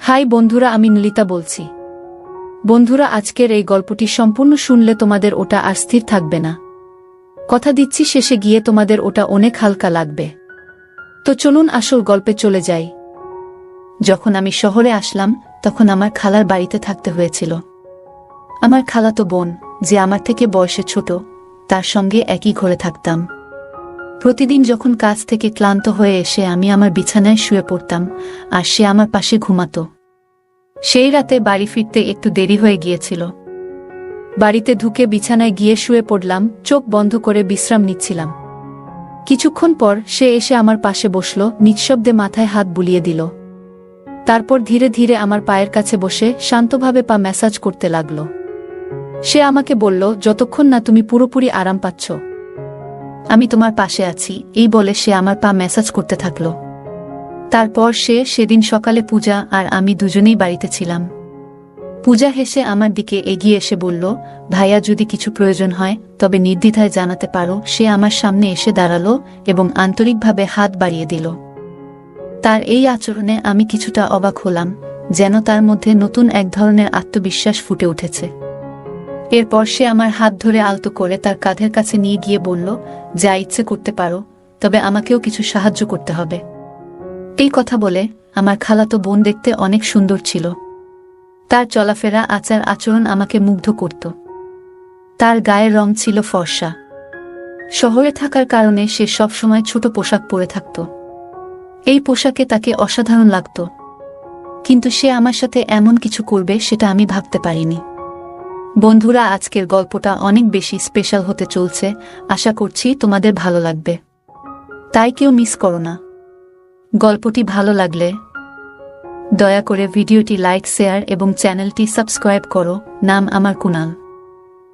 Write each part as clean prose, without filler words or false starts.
High বন্ধুরা, আমি নলিতা বলছি। বন্ধুরা, আজকের এই গল্পটি সম্পূর্ণ শুনলে তোমাদের ওটা আর স্থির থাকবে না। কথা দিচ্ছি, শেষে গিয়ে তোমাদের ওটা অনেক হালকা লাগবে। তো চলুন আসল গল্পে চলে যাই। যখন আমি শহরে আসলাম তখন আমার খালার বাড়িতে থাকতে হয়েছিল। আমার খালাতো বোন, যে আমার থেকে বয়সে ছোট, তার সঙ্গে একই ঘরে থাকতাম। প্রতিদিন যখন কাজ থেকে ক্লান্ত হয়ে এসে আমি আমার বিছানায় শুয়ে পড়তাম আর সে আমার পাশে ঘুমাতো। সেই রাতে বাড়ি ফিরতে একটু দেরি হয়ে গিয়েছিল। বাড়িতে ঢুকে বিছানায় গিয়ে শুয়ে পড়লাম, চোখ বন্ধ করে বিশ্রাম নিচ্ছিলাম। কিছুক্ষণ পর সে এসে আমার পাশে বসল, নিঃশব্দে মাথায় হাত বুলিয়ে দিল। তারপর ধীরে ধীরে আমার পায়ের কাছে বসে শান্তভাবে পা ম্যাসাজ করতে লাগল। সে আমাকে বলল, যতক্ষণ না তুমি পুরোপুরি আরাম পাচ্ছ আমি তোমার পাশে আছি। এই বলে সে আমার পা ম্যাসাজ করতে থাকল। তারপর সেদিন সকালে পূজা আর আমি দুজনেই বাড়িতে ছিলাম। পূজা হেসে আমার দিকে এগিয়ে এসে বলল, ভাইয়া, যদি কিছু প্রয়োজন হয় তবে নির্দ্বিধায় জানাতে পারো। সে আমার সামনে এসে দাঁড়ালো এবং আন্তরিকভাবে হাত বাড়িয়ে দিল। তার এই আচরণে আমি কিছুটা অবাক হলাম, যেন তার মধ্যে নতুন এক ধরনের আত্মবিশ্বাস ফুটে উঠেছে। এরপর সে আমার হাত ধরে আলতো করে তার কাঁধের কাছে নিয়ে গিয়ে বলল, যা ইচ্ছে করতে পারো, তবে আমাকেও কিছু সাহায্য করতে হবে। এই কথা বলে আমার খালাতো বোন দেখতে অনেক সুন্দর ছিল। তার চলাফেরা, আচার আচরণ আমাকে মুগ্ধ করত। তার গায়ের রং ছিল ফর্সা। শহরে থাকার কারণে সে সবসময় ছোট পোশাক পরে থাকত। এই পোশাকে তাকে অসাধারণ লাগত, কিন্তু সে আমার সাথে এমন কিছু করবে সেটা আমি ভাবতে পারিনি। বন্ধুরা, আজকের গল্পটা অনেক বেশি স্পেশাল হতে চলছে। আশা করছি তোমাদের ভালো লাগবে, তাই কেউ মিস করো না। গল্পটি ভালো লাগলে দয়া করে ভিডিওটি লাইক, শেয়ার এবং চ্যানেলটি সাবস্ক্রাইব করো। নাম আমার কুনাল।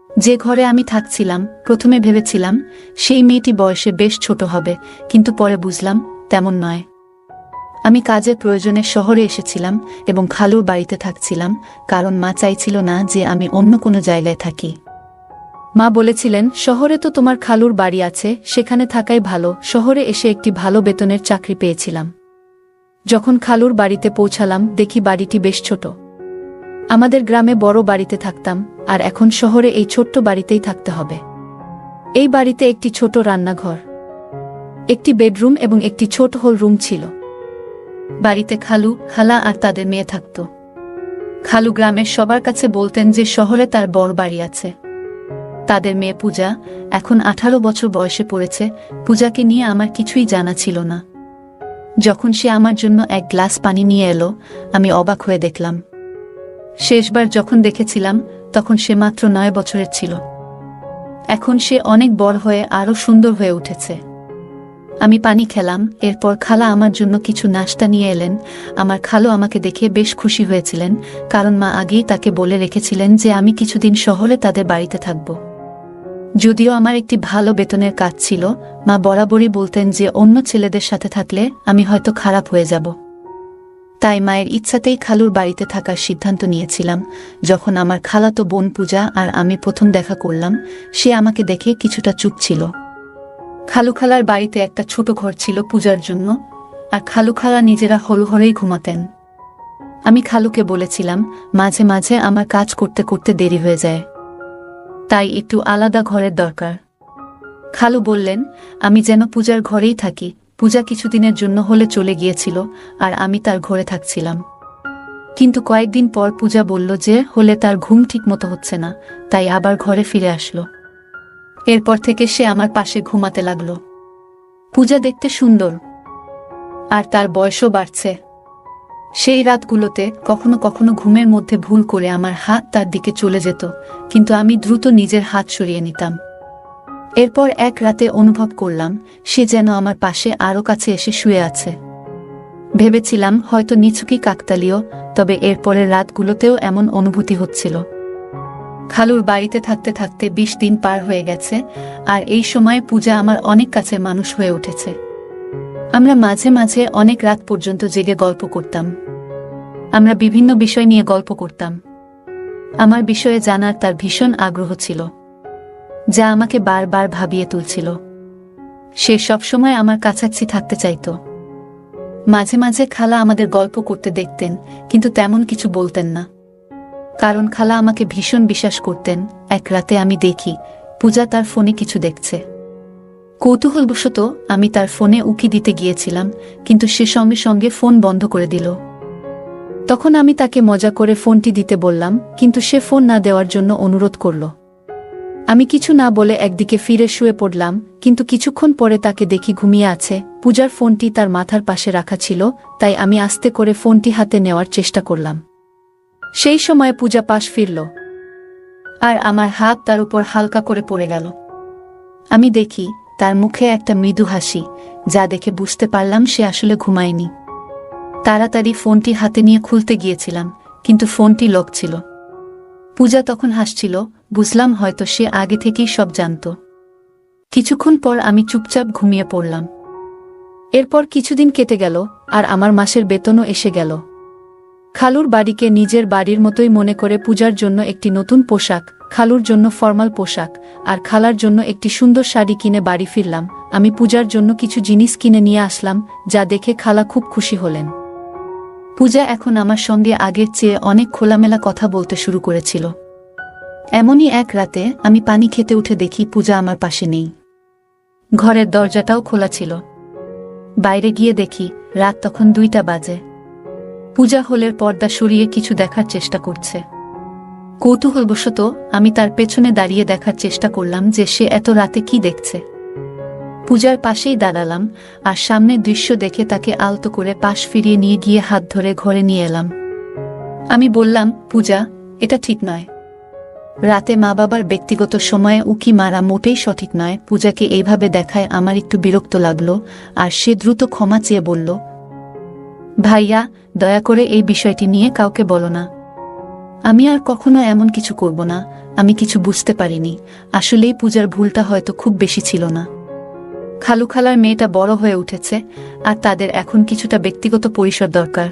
যে ঘরে আমি থাকছিলাম, প্রথমে ভেবেছিলাম সেই মেয়েটি বয়সে বেশ ছোট হবে, কিন্তু পরে বুঝলাম তেমন নয়। আমি কাজের প্রয়োজনে শহরে এসেছিলাম এবং খালুর বাড়িতে থাকছিলাম, কারণ মা চাইছিল না যে আমি অন্য কোনো জায়গায় থাকি। মা বলেছিলেন, শহরে তো তোমার খালুর বাড়ি আছে, সেখানে থাকাই ভালো। শহরে এসে একটি ভালো বেতনের চাকরি পেয়েছিলাম। যখন খালুর বাড়িতে পৌঁছালাম, দেখি বাড়িটি বেশ ছোট। আমাদের গ্রামে বড় বাড়িতে থাকতাম, আর এখন শহরে এই ছোট্ট বাড়িতেই থাকতে হবে। এই বাড়িতে একটি ছোট রান্নাঘর, একটি বেডরুম এবং একটি ছোট হল রুম ছিল। বাড়িতে খালু, খালা আর তাদের মেয়ে থাকত। খালু গ্রামের সবার কাছে বলতেন যে শহরে তার বড় বাড়ি আছে। তাদের মেয়ে পূজা এখন 18 বছর বয়সে পড়েছে। পূজাকে নিয়ে আমার কিছুই জানা ছিল না। যখন সে আমার জন্য এক গ্লাস পানি নিয়ে এলো, আমি অবাক হয়ে দেখলাম। শেষবার যখন দেখেছিলাম তখন সে মাত্র 9 বছরের ছিল। এখন সে অনেক বড় হয়ে আরো সুন্দর হয়ে উঠেছে। আমি পানি খেলাম, এরপর খালা আমার জন্য কিছু নাশতা নিয়ে এলেন। আমার খালু আমাকে দেখে বেশ খুশি হয়েছিলেন, কারণ মা আগেই তাকে বলে রেখেছিলেন যে আমি কিছুদিন শহরে তাদের বাড়িতে থাকব। যদিও আমার একটি ভালো বেতনের কাজ ছিল, মা বরাবরই বলতেন যে অন্য ছেলেদের সাথে থাকলে আমি হয়তো খারাপ হয়ে যাব। তাই মায়ের ইচ্ছাতেই খালুর বাড়িতে থাকার সিদ্ধান্ত নিয়েছিলাম। যখন আমার খালাতো বোন পূজা আর আমি প্রথম দেখা করলাম, সে আমাকে দেখে কিছুটা চুপ ছিল। খালু খালার বাড়িতে একটা ছোট ঘর ছিল পূজার জন্য, আর খালু খালা নিজেরা হল ঘরেই ঘুমাতেন। আমি খালুকে বলেছিলাম, মাঝে মাঝে আমার কাজ করতে করতে দেরি হয়ে যায়, তাই একটু আলাদা ঘরের দরকার। খালু বললেন আমি যেন পূজার ঘরেই থাকি। পূজা কিছুদিনের জন্য হলে চলে গিয়েছিল আর আমি তার ঘরে থাকছিলাম। কিন্তু কয়েকদিন পর পূজা বলল যে হলে তার ঘুম ঠিক মতো হচ্ছে না, তাই আবার ঘরে ফিরে আসলো। এরপর থেকে সে আমার পাশে ঘুমাতে লাগলো। পূজা দেখতে সুন্দর, আর তার বয়সও বাড়ছে। সেই রাতগুলোতে কখনো কখনো ঘুমের মধ্যে ভুল করে আমার হাত তার দিকে চলে যেত, কিন্তু আমি দ্রুত নিজের হাত সরিয়ে নিতাম। এরপর এক রাতে অনুভব করলাম সে যেন আমার পাশে আরো কাছে এসে শুয়ে আছে। ভেবেছিলাম হয়তো নিছকই কাকতালীয়, তবে এরপরের রাতগুলোতেও এমন অনুভূতি হচ্ছিল। খালুর বাড়িতে থাকতে থাকতে 20 দিন পার হয়ে গেছে, আর এই সময় পূজা আমার অনেক কাছে মানুষ হয়ে উঠেছে। আমরা মাঝে মাঝে অনেক রাত পর্যন্ত জেগে গল্প করতাম। আমরা বিভিন্ন বিষয় নিয়ে গল্প করতাম। আমার বিষয়ে জানার তার ভীষণ আগ্রহ ছিল, যা আমাকে বারবার ভাবিয়ে তুলছিল। সে সবসময় আমার কাছাকাছি থাকতে চাইত। মাঝে মাঝে খালা আমাদের গল্প করতে দেখতেন, কিন্তু তেমন কিছু বলতেন না, কারণ খালা আমাকে ভীষণ বিশ্বাস করতেন। এক রাতে আমি দেখি পূজা তার ফোনে কিছু দেখছে। কৌতূহলবশত আমি তার ফোনে উকি দিতে গিয়েছিলাম, কিন্তু সে সঙ্গে সঙ্গে ফোন বন্ধ করে দিল। তখন আমি তাকে মজা করে ফোনটি দিতে বললাম, কিন্তু সে ফোন না দেওয়ার জন্য অনুরোধ করল। আমি কিছু না বলে একদিকে ফিরে শুয়ে পড়লাম, কিন্তু কিছুক্ষণ পরে তাকে দেখি ঘুমিয়ে আছে। পূজার ফোনটি তার মাথার পাশে রাখা ছিল, তাই আমি আস্তে করে ফোনটি হাতে নেওয়ার চেষ্টা করলাম। সেই সময় পূজা পাশ ফিরল, আর আমার হাত তার উপর হালকা করে পড়ে গেল। আমি দেখি তার মুখে একটা মৃদু হাসি, যা দেখে বুঝতে পারলাম সে আসলে ঘুমায়নি। তাড়াতাড়ি ফোনটি হাতে নিয়ে খুলতে গিয়েছিলাম, কিন্তু ফোনটি লক ছিল। পূজা তখন হাসছিল, বুঝলাম হয়তো সে আগে থেকেই সব জানত। কিছুক্ষণ পর আমি চুপচাপ ঘুমিয়ে পড়লাম। এরপর কিছুদিন কেটে গেল, আর আমার মাসের বেতনও এসে গেল। খালুর বাড়িকে নিজের বাড়ির মতোই মনে করে পূজার জন্য একটি নতুন পোশাক, খালুর জন্য ফর্মাল পোশাক, আর খালার জন্য একটি সুন্দর শাড়ি কিনে বাড়ি ফিরলাম। আমি পূজার জন্য কিছু জিনিস কিনে নিয়ে আসলাম, যা দেখে খালা খুব খুশি হলেন। পূজা এখন আমার সঙ্গে আগের চেয়ে অনেক খোলামেলা কথা বলতে শুরু করেছিল। এমনই এক রাতে আমি পানি খেতে উঠে দেখি পূজা আমার পাশে নেই। ঘরের দরজাটাও খোলা ছিল। বাইরে গিয়ে দেখি রাত তখন 2টা বাজে। পূজা হলের পর্দা সরিয়ে কিছু দেখার চেষ্টা করছে। কৌতূহলবশত আমি তার পেছনে দাঁড়িয়ে দেখার চেষ্টা করলাম যে সে এত রাতে কি দেখছে। পূজার পাশেই দাঁড়ালাম, আর সামনের দৃশ্য দেখে তাকে আলতো করে পাশ ফিরিয়ে নিয়ে গিয়ে হাত ধরে ঘরে নিয়ে এলাম। আমি বললাম, পূজা, এটা ঠিক নয়। রাতে মা বাবার ব্যক্তিগত সময়ে উকি মারা মোটেই সঠিক নয়। পূজাকে এইভাবে দেখায় আমার একটু বিরক্ত লাগলো, আর সে দ্রুত ক্ষমা চেয়ে বলল, ভাইয়া, দয়া করে এই বিষয়টি নিয়ে কাউকে বলো না। আমি আর কখনো এমন কিছু করব না। আমি কিছু বুঝতে পারিনি। আসলেই পূজার ভুলটা হয়তো খুব বেশি ছিল না। খালু খালার মেয়েটা বড় হয়ে উঠেছে, আর তাদের এখন কিছুটা ব্যক্তিগত পরিসর দরকার।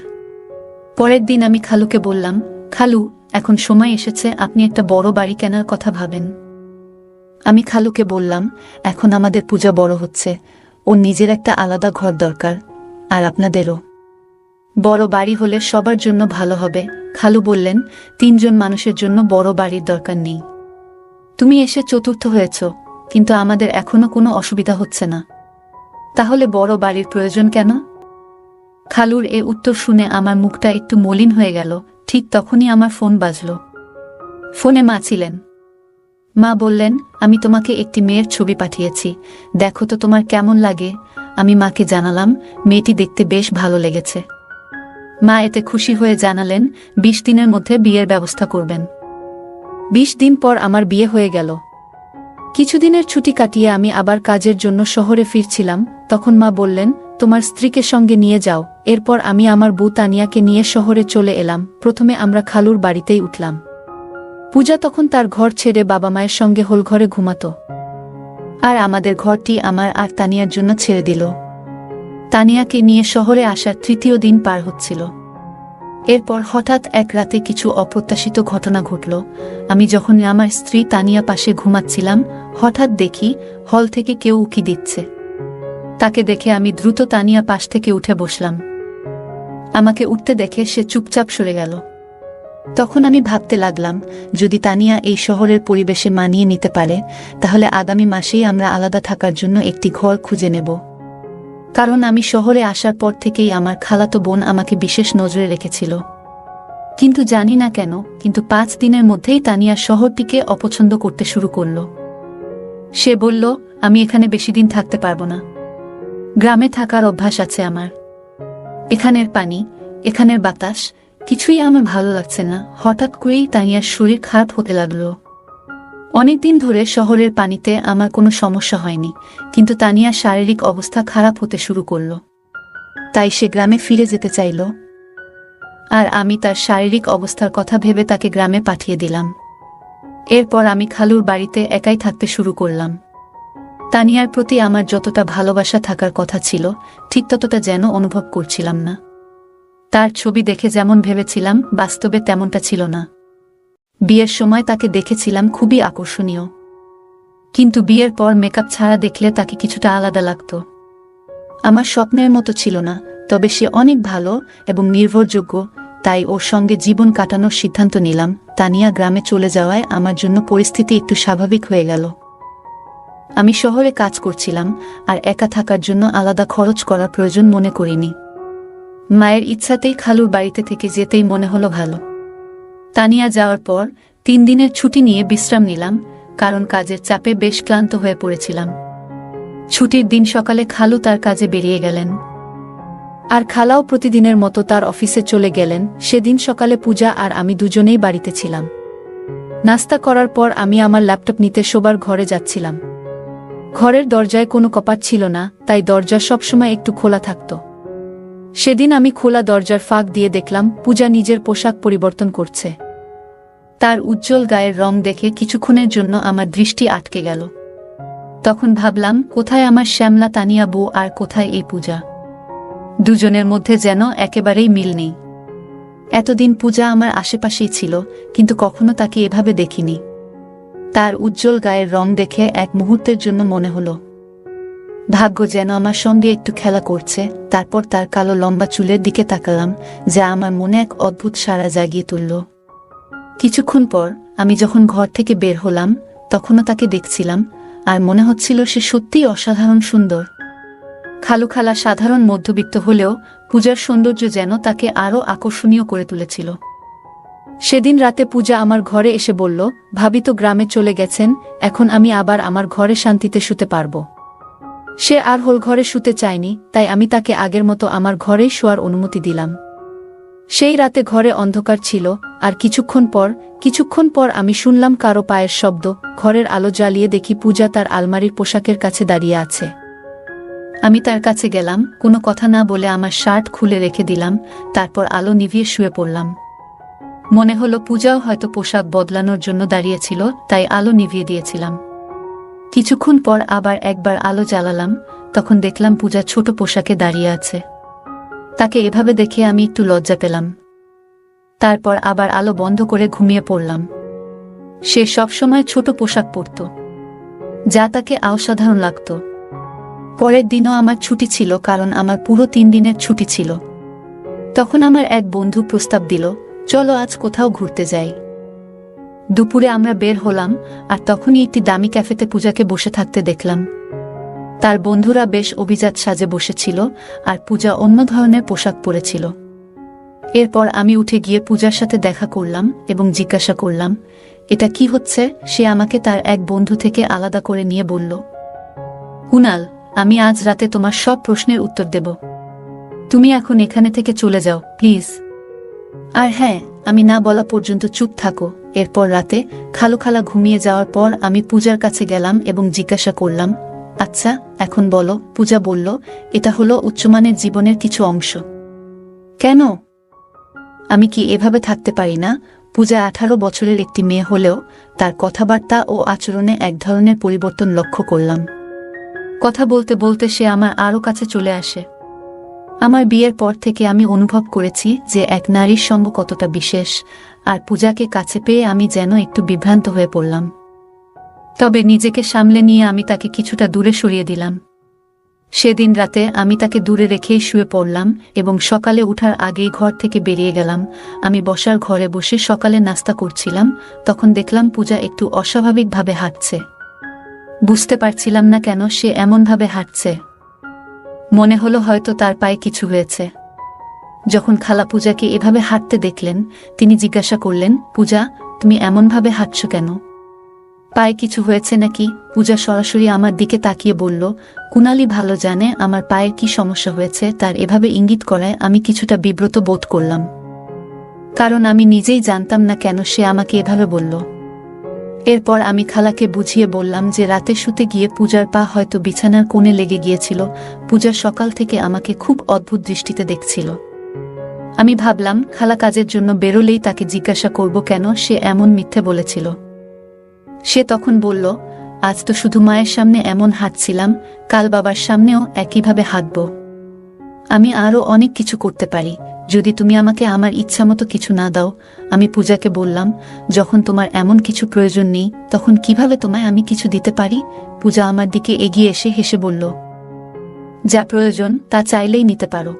পরের দিন আমি খালুকে বললাম, খালু, এখন সময় এসেছে আপনি একটা বড় বাড়ি কেনার কথা ভাবেন। আমি খালুকে বললাম, এখন আমাদের পূজা বড় হচ্ছে, ওর নিজের একটা আলাদা ঘর দরকার, আর আপনাদেরও। বড় বাড়ি হলে সবার জন্য ভালো হবে। খালু বললেন, 3 জন মানুষের জন্য বড় বাড়ির দরকার নেই। তুমি এসে চতুর্থ হয়েছ, কিন্তু আমাদের এখনো কোনো অসুবিধা হচ্ছে না। তাহলে বড় বাড়ির প্রয়োজন কেন? খালুর এ উত্তর শুনে আমার মুখটা একটু মলিন হয়ে গেল। ঠিক তখনই আমার ফোন বাজল। ফোনে মা ছিলেন। মা বললেন, আমি তোমাকে একটি মেয়ের ছবি পাঠিয়েছি, দেখো তো তোমার কেমন লাগে। আমি মাকে জানালাম, মেয়েটি দেখতে বেশ ভালো লেগেছে। মা এতে খুশি হয়ে জানালেন 20 দিনের মধ্যে বিয়ের ব্যবস্থা করবেন। 20 দিন পর আমার বিয়ে হয়ে গেল। কিছুদিনের ছুটি কাটিয়ে আমি আবার কাজের জন্য শহরে ফিরছিলাম। তখন মা বললেন, তোমার স্ত্রীকে সঙ্গে নিয়ে যাও। এরপর আমি আমার বউ তানিয়াকে নিয়ে শহরে চলে এলাম। প্রথমে আমরা খালুর বাড়িতেই উঠলাম। পূজা তখন তার ঘর ছেড়ে বাবা মায়ের সঙ্গে হোলঘরে ঘুমাতো, আর আমাদের ঘরটি আমার আর তানিয়ার জন্য ছেড়ে দিল। তানিয়াকে নিয়ে শহরে আসার 3য় দিন পার হচ্ছিল। এরপর হঠাৎ এক রাতে কিছু অপ্রত্যাশিত ঘটনা ঘটল। আমি যখন আমার স্ত্রী তানিয়া পাশে ঘুমাচ্ছিলাম, হঠাৎ দেখি হল থেকে কেউ উকি দিচ্ছে। তাকে দেখে আমি দ্রুত তানিয়া পাশ থেকে উঠে বসলাম। আমাকে উঠতে দেখে সে চুপচাপ সরে গেল। তখন আমি ভাবতে লাগলাম, যদি তানিয়া এই শহরের পরিবেশে মানিয়ে নিতে পারে, তাহলে আগামী মাসেই আমরা আলাদা থাকার জন্য একটি ঘর খুঁজে নেব। কারণ আমি শহরে আসার পর থেকেই আমার খালাতো বোন আমাকে বিশেষ নজরে রেখেছিল। কিন্তু জানি না কেন, কিন্তু 5 দিনের মধ্যেই তানিয়া শহরটিকে অপছন্দ করতে শুরু করল। সে বলল, আমি এখানে বেশি দিন থাকতে পারবো না। গ্রামে থাকার অভ্যাস আছে আমার। এখানের পানি, এখানের বাতাস, কিছুই আমার ভালো লাগছে না। হঠাৎ করেই তানিয়ার শরীর খারাপ হতে লাগলো। অনেকদিন ধরে শহরের পানিতে আমার কোনো সমস্যা হয়নি, কিন্তু তানিয়ার শারীরিক অবস্থা খারাপ হতে শুরু করল। তাই সে গ্রামে ফিরে যেতে চাইল, আর আমি তার শারীরিক অবস্থার কথা ভেবে তাকে গ্রামে পাঠিয়ে দিলাম। এরপর আমি খালুর বাড়িতে একাই থাকতে শুরু করলাম। তানিয়ার প্রতি আমার যতটা ভালোবাসা থাকার কথা ছিল, ঠিক ততটা যেন অনুভব করছিলাম না। তার ছবি দেখে যেমন ভেবেছিলাম, বাস্তবে তেমনটা ছিল না। বিয়ের সময় তাকে দেখেছিলাম খুবই আকর্ষণীয়, কিন্তু বিয়ের পর মেকআপ ছাড়া দেখলে তাকে কিছুটা আলাদা লাগত। আমার স্বপ্নের মতো ছিল না। তবে সে অনেক ভালো এবং নির্ভরযোগ্য, তাই ওর সঙ্গে জীবন কাটানোর সিদ্ধান্ত নিলাম। তানিয়া গ্রামে চলে যাওয়ায় আমার জন্য পরিস্থিতি একটু স্বাভাবিক হয়ে গেল। আমি শহরে কাজ করছিলাম আর একা থাকার জন্য আলাদা খরচ করার প্রয়োজন মনে করিনি। মায়ের ইচ্ছাতেই খালুর বাড়িতে থেকে যেতেই মনে হলো ভালো। তানিয়া যাওয়ার পর 3 দিনের ছুটি নিয়ে বিশ্রাম নিলাম, কারণ কাজের চাপে বেশ ক্লান্ত হয়ে পড়েছিলাম। ছুটির দিন সকালে খালু তার কাজে বেরিয়ে গেলেন, আর খালাও প্রতিদিনের মতো তার অফিসে চলে গেলেন। সেদিন সকালে পূজা আর আমি দুজনেই বাড়িতে ছিলাম। নাস্তা করার পর আমি আমার ল্যাপটপ নিতে শোবার ঘরে যাচ্ছিলাম। ঘরের দরজায় কোনো কপাট ছিল না, তাই দরজা সবসময় একটু খোলা থাকত। সেদিন আমি খোলা দরজার ফাঁক দিয়ে দেখলাম পূজা নিজের পোশাক পরিবর্তন করছে। তার উজ্জ্বল গায়ের রং দেখে কিছুক্ষণের জন্য আমার দৃষ্টি আটকে গেল। তখন ভাবলাম, কোথায় আমার শ্যামলা তানিয়া বউ আর কোথায় এই পূজা? দুজনের মধ্যে যেন একেবারেই মিল নেই। এতদিন পূজা আমার আশেপাশেই ছিল, কিন্তু কখনো তাকে এভাবে দেখিনি। তার উজ্জ্বল গায়ের রং দেখে এক মুহূর্তের জন্য মনে হলো ভাগ্য যেন আমার সঙ্গে একটু খেলা করছে। তারপর তার কালো লম্বা চুলের দিকে তাকালাম, যা আমার মনে এক অদ্ভুত সাড়া জাগিয়ে তুলল। কিছুক্ষণ পর আমি যখন ঘর থেকে বের হলাম, তখনও তাকে দেখছিলাম, আর মনে হচ্ছিল সে সত্যিই অসাধারণ সুন্দর। খালু-খালা সাধারণ মধ্যবিত্ত হলেও পূজার সৌন্দর্য যেন তাকে আরও আকর্ষণীয় করে তুলেছিল। সেদিন রাতে পূজা আমার ঘরে এসে বলল, ভাবি তো গ্রামে চলে গেছেন, এখন আমি আবার আমার ঘরে শান্তিতে শুতে পারব। সে আর হোল ঘরে শুতে চায়নি, তাই আমি তাকে আগের মতো আমার ঘরেই শোয়ার অনুমতি দিলাম। সেই রাতে ঘরে অন্ধকার ছিল, আর কিছুক্ষণ পর আমি শুনলাম কারো পায়ের শব্দ। ঘরের আলো জ্বালিয়ে দেখি পূজা তার আলমারির পোশাকের কাছে দাঁড়িয়ে আছে। আমি তার কাছে গেলাম, কোনো কথা না বলে আমার শার্ট খুলে রেখে দিলাম, তারপর আলো নিভিয়ে শুয়ে পড়লাম। মনে হলো পূজাও হয়তো পোশাক বদলানোর জন্য দাঁড়িয়েছিল, তাই আলো নিভিয়ে দিয়েছিলাম। কিছুক্ষণ পর আবার একবার আলো জ্বালালাম, তখন দেখলাম পূজা ছোট পোশাকে দাঁড়িয়ে আছে। তাকে এভাবে দেখে আমি একটু লজ্জা পেলাম। তারপর আবার আলো বন্ধ করে ঘুমিয়ে পড়লাম। সে সবসময় ছোট পোশাক পরত, যা তাকে অসাধারণ লাগত। পরের দিনও আমার ছুটি ছিল, কারণ আমার পুরো 3 দিনের ছুটি ছিল। তখন আমার এক বন্ধু প্রস্তাব দিল, চলো আজ কোথাও ঘুরতে যাই। দুপুরে আমরা বের হলাম, আর তখনই একটি দামি ক্যাফেতে পূজাকে বসে থাকতে দেখলাম। তার বন্ধুরা বেশ অভিজাত সাজে বসেছিল, আর পূজা অন্য ধরনের পোশাক পরেছিল। এরপর আমি উঠে গিয়ে পূজার সাথে দেখা করলাম এবং জিজ্ঞাসা করলাম, এটা কি হচ্ছে? সে আমাকে তার এক বন্ধু থেকে আলাদা করে নিয়ে বলল, কুনাল, আমি আজ রাতে তোমার সব প্রশ্নের উত্তর দেব। তুমি এখন এখানে থেকে চলে যাও প্লিজ। আর হ্যাঁ, আমি না বলা পর্যন্ত চুপ থাকো। এরপর রাতে খালু-খালা ঘুমিয়ে যাওয়ার পর আমি পূজার কাছে গেলাম এবং জিজ্ঞাসা করলাম, আচ্ছা এখন বলো। পূজা বলল, এটা হলো উচ্চমানের জীবনের কিছু অংশ। কেন? আমি কি এভাবে থাকতে পারি না? পূজা 18 বছরের একটি মেয়ে হলেও তার কথাবার্তা ও আচরণে এক ধরনের পরিবর্তন লক্ষ্য করলাম। কথা বলতে বলতে সে আমার আরও কাছে চলে আসে। আমার বিয়ের পর থেকে আমি অনুভব করেছি যে এক নারীর সঙ্গ কতটা বিশেষ, আর পূজাকে কাছে পেয়ে আমি যেন একটু বিভ্রান্ত হয়ে পড়লাম। তবে নিজেকে সামলে নিয়ে আমি তাকে কিছুটা দূরে সরিয়ে দিলাম। সেদিন রাতে আমি তাকে দূরে রেখেই শুয়ে পড়লাম এবং সকালে উঠার আগেই ঘর থেকে বেরিয়ে গেলাম। আমি বসার ঘরে বসে সকালে নাস্তা করছিলাম, তখন দেখলাম পূজা একটু অস্বাভাবিকভাবে হাঁটছে। বুঝতে পারছিলাম না কেন সে এমনভাবে হাঁটছে। মনে হলো হয়তো তার পায়ে কিছু হয়েছে। যখন খালা পূজাকে এভাবে হাঁটতে দেখলেন, তিনি জিজ্ঞাসা করলেন, পূজা, তুমি এমনভাবে হাঁটছো কেন? পায়ে কিছু হয়েছে নাকি? পূজা সরাসরি আমার দিকে তাকিয়ে বলল, কুনালি ভালো জানে আমার পায়ের কি সমস্যা হয়েছে। তার এভাবে ইঙ্গিত করায় আমি কিছুটা বিব্রত বোধ করলাম, কারণ আমি নিজেই জানতাম না কেন সে আমাকে এভাবে বলল। এরপর আমি খালাকে বুঝিয়ে বললাম যে রাতে শুতে গিয়ে পূজার পা হয়তো বিছানার কোণে লেগে গিয়েছিল। পূজা সকাল থেকে আমাকে খুব অদ্ভুত দৃষ্টিতে দেখছিল। আমি ভাবলাম খালা কাজের জন্য বেরোলেই তাকে জিজ্ঞাসা করব কেন সে এমন মিথ্যে বলেছিল। সে তখন বলল, আজ তো শুধু মায়ের সামনে এমন হাঁটছিলাম, কাল বাবার সামনেও একইভাবে হাঁটব। আমি আরও অনেক কিছু করতে পারি, যদি তুমি আমাকে আমার ইচ্ছামতো কিছু না দাও। আমি পূজাকে বললাম, যখন তোমার এমন কিছু প্রয়োজন নেই, তখন কিভাবে তোমায় আমি কিছু দিতে পারি? পূজা আমার দিকে এগিয়ে এসে হেসে বলল, যা প্রয়োজন তা চাইলেই নিতে পারো।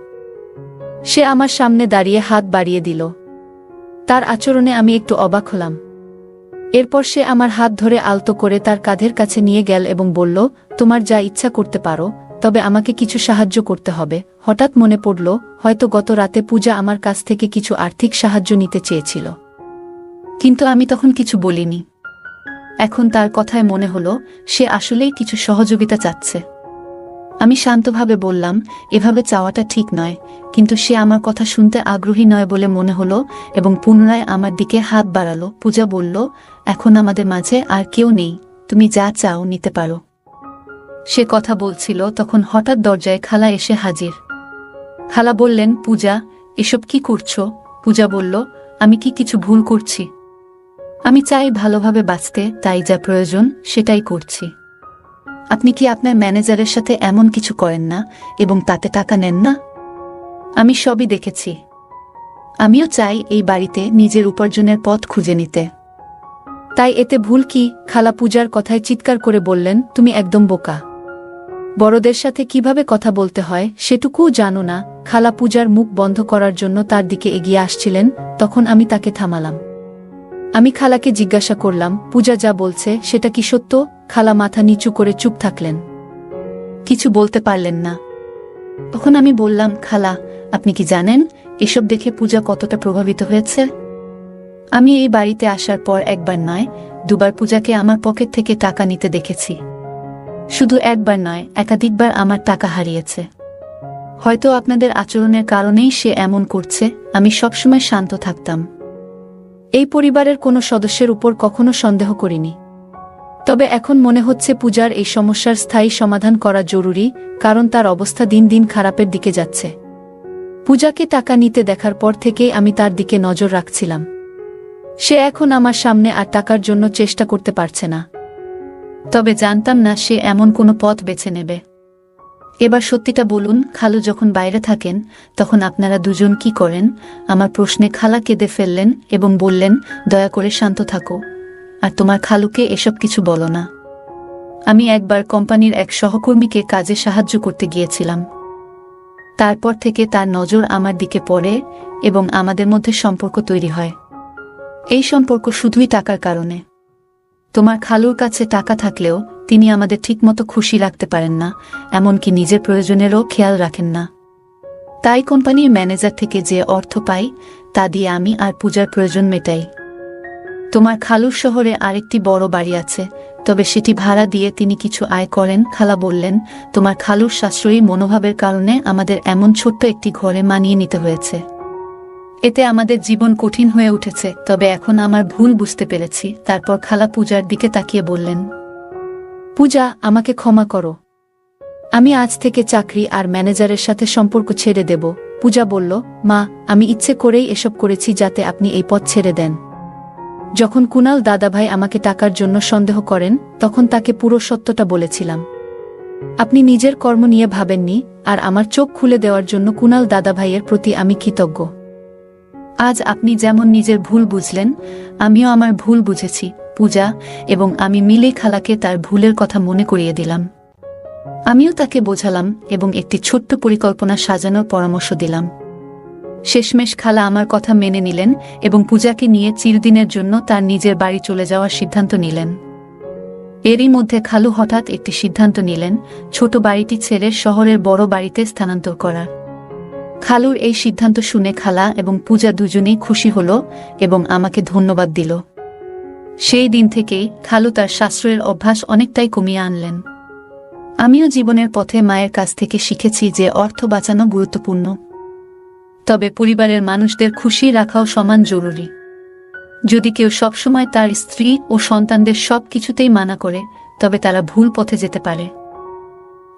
সে আমার সামনে দাঁড়িয়ে হাত বাড়িয়ে দিল। তার আচরণে আমি একটু অবাক হলাম। এরপর সে আমার হাত ধরে আলতো করে তার কাঁধের কাছে নিয়ে গেল এবং বলল, তোমার যা ইচ্ছা করতে পারো, তবে আমাকে কিছু সাহায্য করতে হবে। হঠাৎ মনে পড়ল, হয়তো গত রাতে পূজা আমার কাছ থেকে কিছু আর্থিক সাহায্য নিতে চেয়েছিল, কিন্তু আমি তখন কিছু বলিনি। এখন তার কথায় মনে হলো সে আসলেই কিছু সহযোগিতা চাচ্ছে। আমি শান্তভাবে বললাম, এভাবে চাওয়াটা ঠিক নয়, কিন্তু সে আমার কথা শুনতে আগ্রহী নয় বলে মনে হলো এবং পুনরায় আমার দিকে হাত বাড়ালো। পূজা বলল, এখন আমাদের মাঝে আর কেউ নেই, তুমি যা চাও নিতে পারো। সে কথা বলছিল, তখন হঠাৎ দরজায় খালা এসে হাজির। খালা বললেন, পূজা, এসব কি করছো? পূজা বলল, আমি কি কিছু ভুল করছি? আমি চাই ভালোভাবে বাঁচতে, তাই যা প্রয়োজন সেটাই করছি। আপনি কি আপনার ম্যানেজারের সাথে এমন কিছু করেন না এবং তাতে টাকা নেন না? আমি সবই দেখেছি। আমিও চাই এই বাড়িতে নিজের উপার্জনের পথ খুঁজে নিতে। তাই এতে ভুল কি? খালা পূজার কথায় চিৎকার করে বললেন, তুমি একদম বোকা। বড়দের সাথে কিভাবে কথা বলতে হয় সেটুকুও জানো না। খালা পূজার মুখ বন্ধ করার জন্য তার দিকে এগিয়ে আসছিলেন, তখন আমি তাকে থামালাম। আমি খালাকে জিজ্ঞাসা করলাম, পূজা যা বলছে সেটা কি সত্য? খালা মাথা নিচু করে চুপ থাকলেন, কিছু বলতে পারলেন না। তখন আমি বললাম, খালা, আপনি কি জানেন এসব দেখে পূজা কতটা প্রভাবিত হয়েছে? আমি এই বাড়িতে আসার পর একবার নয়, দুবার পূজাকে আমার পকেট থেকে টাকা নিতে দেখেছি। শুধু একবার নয়, একাধিকবার আমার টাকা হারিয়েছে। হয়তো আপনাদের আচরণের কারণেই সে এমন করছে। আমি সবসময় শান্ত থাকতাম, এই পরিবারের কোনো সদস্যের উপর কখনো সন্দেহ করিনি। তবে এখন মনে হচ্ছে পূজার এই সমস্যার স্থায়ী সমাধান করা জরুরি, কারণ তার অবস্থা দিন দিন খারাপের দিকে যাচ্ছে। পূজাকে টাকা নিতে দেখার পর থেকেই আমি তার দিকে নজর রাখছিলাম। সে এখন আমার সামনে আর টাকার জন্য চেষ্টা করতে পারছে না, তবে জানতাম না সে এমন কোনো পথ বেছে নেবে। এবার সত্যিটা বলুন, খালু যখন বাইরে থাকেন তখন আপনারা দুজন কি করেন? আমার প্রশ্নে খালা কেঁদে ফেললেন এবং বললেন, দয়া করে শান্ত থাকো, আর তোমার খালুকে এসব কিছু বলো না। আমি একবার কোম্পানির এক সহকর্মীকে কাজে সাহায্য করতে গিয়েছিলাম। তারপর থেকে তার নজর আমার দিকে পড়ে এবং আমাদের মধ্যে সম্পর্ক তৈরি হয়। এই সম্পর্ক শুধুই টাকার কারণে। তোমার খালুর কাছে টাকা থাকলেও তিনি আমাদের ঠিকমতো খুশি রাখতে পারেন না, এমনকি নিজের প্রয়োজনেরও খেয়াল রাখেন না। তাই কোম্পানির ম্যানেজার থেকে যে অর্থ পাই তা দিয়ে আমি আর পূজার প্রয়োজন মেটাই। তোমার খালুর শহরে আরেকটি বড় বাড়ি আছে, তবে সেটি ভাড়া দিয়ে তিনি কিছু আয় করেন। খালা বললেন, তোমার খালুর সাশ্রয়ী মনোভাবের কারণে আমাদের এমন ছোট্ট একটি ঘরে মানিয়ে নিতে হয়েছে। এতে আমাদের জীবন কঠিন হয়ে উঠেছে, তবে এখন আমার ভুল বুঝতে পেরেছি। তারপর খালা পূজার দিকে তাকিয়ে বললেন, পূজা, আমাকে ক্ষমা করো। আমি আজ থেকে চাকরি আর ম্যানেজারের সাথে সম্পর্ক ছেড়ে দেব। পূজা বলল, মা, আমি ইচ্ছে করেই এসব করেছি যাতে আপনি এই পথ ছেড়ে দেন। যখন কুনাল দাদাভাই আমাকে টাকার জন্য সন্দেহ করেন তখন তাকে পুরো সত্যটা বলেছিলাম। আপনি নিজের কর্ম নিয়ে ভাবেননি, আর আমার চোখ খুলে দেওয়ার জন্য কুনাল দাদাভাইয়ের প্রতি আমি কৃতজ্ঞ। আজ আপনি যেমন নিজের ভুল বুঝলেন, আমিও আমার ভুল বুঝেছি পূজা, এবং আমি মিলেই খালাকে তার ভুলের কথা মনে করিয়ে দিলাম। আমিও তাকে বোঝালাম এবং একটি ছোট্ট পরিকল্পনা সাজানোর পরামর্শ দিলাম। শেষমেশ খালা আমার কথা মেনে নিলেন এবং পূজাকে নিয়ে চিরদিনের জন্য তার নিজের বাড়ি চলে যাওয়ার সিদ্ধান্ত নিলেন। এরই মধ্যে খালু হঠাৎ একটি সিদ্ধান্ত নিলেন, ছোট বাড়িটি ছেড়ে শহরের বড় বাড়িতে স্থানান্তর করার। খালুর এই সিদ্ধান্ত শুনে খালা এবং পূজা দুজনেই খুশি হল এবং আমাকে ধন্যবাদ দিল। সেই দিন থেকেই খালু তার সাশ্রয়ের অভ্যাস অনেকটাই কমিয়ে আনলেন। আমিও জীবনের পথে মায়ের কাছ থেকে শিখেছি যে অর্থ বাঁচানো গুরুত্বপূর্ণ, তবে পরিবারের মানুষদের খুশি রাখাও সমান জরুরি। যদি কেউ সবসময় তার স্ত্রী ও সন্তানদের সব কিছুতেই মানা করে, তবে তারা ভুল পথে যেতে পারে।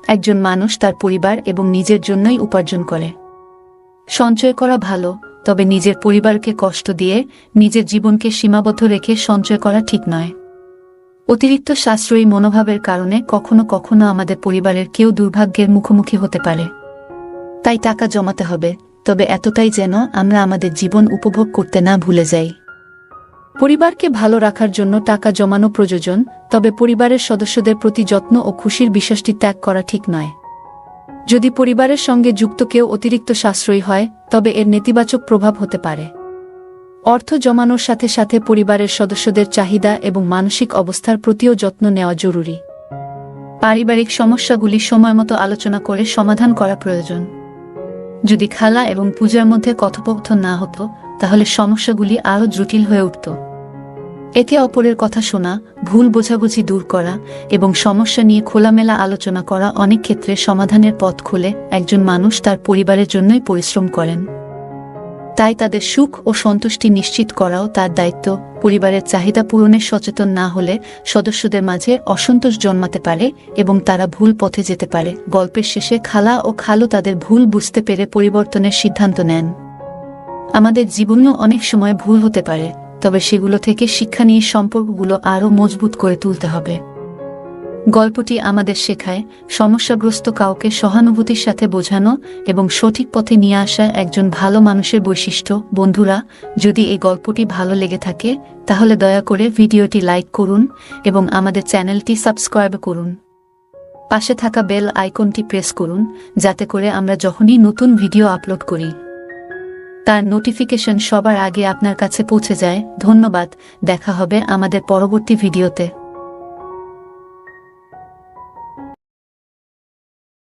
একজন মানুষ তার পরিবার এবং নিজের জন্যই উপার্জন করে। সঞ্চয় করা ভালো, তবে নিজের পরিবারকে কষ্ট দিয়ে নিজের জীবনকে সীমাবদ্ধ রেখে সঞ্চয় করা ঠিক নয়। অতিরিক্ত সাশ্রয়ী মনোভাবের কারণে কখনো কখনো আমাদের পরিবারের কেউ দুর্ভাগ্যের মুখোমুখি হতে পারে। তাই টাকা জমাতে হবে, তবে এতটাই যেন আমরা আমাদের জীবন উপভোগ করতে না ভুলে যাই। পরিবারকে ভালো রাখার জন্য টাকা জমানো প্রয়োজন, তবে পরিবারের সদস্যদের প্রতি যত্ন ও খুশির বিশ্বাসটি ত্যাগ করা ঠিক নয়। যদি পরিবারের সঙ্গে যুক্ত কেউ অতিরিক্ত সাশ্রয়ী হয় তবে এর নেতিবাচক প্রভাব হতে পারে। অর্থ জমানোর সাথে সাথে পরিবারের সদস্যদের চাহিদা এবং মানসিক অবস্থার প্রতিও যত্ন নেওয়া জরুরি। পারিবারিক সমস্যাগুলি সময়মতো আলোচনা করে সমাধান করা প্রয়োজন। যদি খালা এবং পূজার মধ্যে কথোপকথন না হতো তাহলে সমস্যাগুলি আরও জটিল হয়ে উঠত। একে অপরের কথা শোনা, ভুল বোঝাবুঝি দূর করা এবং সমস্যা নিয়ে খোলামেলা আলোচনা করা অনেক ক্ষেত্রে সমাধানের পথ খুলে। একজন মানুষ তার পরিবারের জন্যই পরিশ্রম করেন, তাই তাদের সুখ ও সন্তুষ্টি নিশ্চিত করাও তার দায়িত্ব। পরিবারের চাহিদা পূরণে সচেতন না হলে সদস্যদের মাঝে অসন্তোষ জন্মাতে পারে এবং তারা ভুল পথে যেতে পারে। গল্পের শেষে খালা ও খালু তাদের ভুল বুঝতে পেরে পরিবর্তনের সিদ্ধান্ত নেন। আমাদের জীবনেও অনেক সময় ভুল হতে পারে, তবে সেগুলো থেকে শিক্ষা নিয়ে সম্পর্কগুলো আরও মজবুত করে তুলতে হবে। গল্পটি আমাদের শেখায় সমস্যাগ্রস্ত কাউকে সহানুভূতির সাথে বোঝানো এবং সঠিক পথে নিয়ে আসা একজন ভালো মানুষের বৈশিষ্ট্য। বন্ধুরা, যদি এই গল্পটি ভালো লেগে থাকে তাহলে দয়া করে ভিডিওটি লাইক করুন এবং আমাদের চ্যানেলটি সাবস্ক্রাইব করুন। পাশে থাকা বেল আইকনটি প্রেস করুন যাতে করে আমরা যখনই নতুন ভিডিও আপলোড করি তার নোটিফিকেশন সবার আগে আপনার কাছে পৌঁছে যায়। ধন্যবাদ, দেখা হবে আমাদের পরবর্তী ভিডিওতে।